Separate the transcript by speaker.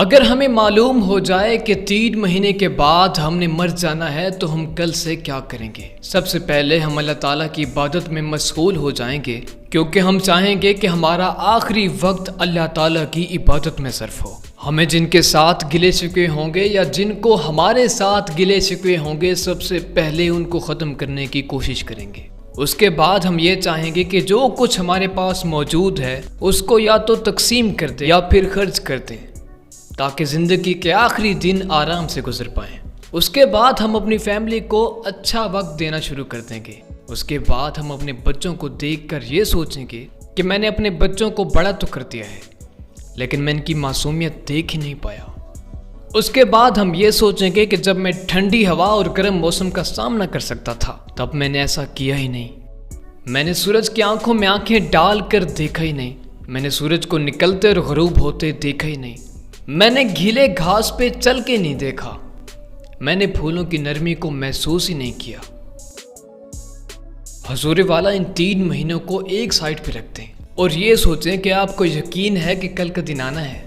Speaker 1: اگر ہمیں معلوم ہو جائے کہ 3 مہینے کے بعد ہم نے مر جانا ہے تو ہم کل سے کیا کریں گے؟ سب سے پہلے ہم اللہ تعالیٰ کی عبادت میں مشغول ہو جائیں گے، کیونکہ ہم چاہیں گے کہ ہمارا آخری وقت اللہ تعالیٰ کی عبادت میں صرف ہو۔ ہمیں جن کے ساتھ گلے شکوے ہوں گے یا جن کو ہمارے ساتھ گلے شکوے ہوں گے، سب سے پہلے ان کو ختم کرنے کی کوشش کریں گے۔ اس کے بعد ہم یہ چاہیں گے کہ جو کچھ ہمارے پاس موجود ہے اس کو یا تو تقسیم کر دیں یا پھر خرچ کر دیں، تاکہ زندگی کے آخری دن آرام سے گزر پائیں۔ اس کے بعد ہم اپنی فیملی کو اچھا وقت دینا شروع کر دیں گے۔ اس کے بعد ہم اپنے بچوں کو دیکھ کر یہ سوچیں گے کہ میں نے اپنے بچوں کو بڑا تو کر دیا ہے، لیکن میں ان کی معصومیت دیکھ ہی نہیں پایا۔ اس کے بعد ہم یہ سوچیں گے کہ جب میں ٹھنڈی ہوا اور گرم موسم کا سامنا کر سکتا تھا تب میں نے ایسا کیا ہی نہیں۔ میں نے سورج کی آنکھوں میں آنکھیں ڈال کر دیکھا ہی نہیں، میں نے سورج کو نکلتے اور غروب ہوتے دیکھا ہی نہیں، میں نے گھیلے گھاس پہ چل کے نہیں دیکھا، میں نے پھولوں کی نرمی کو محسوس ہی نہیں کیا۔ حضور والا ان 3 مہینوں کو ایک سائڈ پہ رکھ دیں اور یہ سوچیں کہ آپ کو یقین ہے کہ کل کا دن آنا ہے۔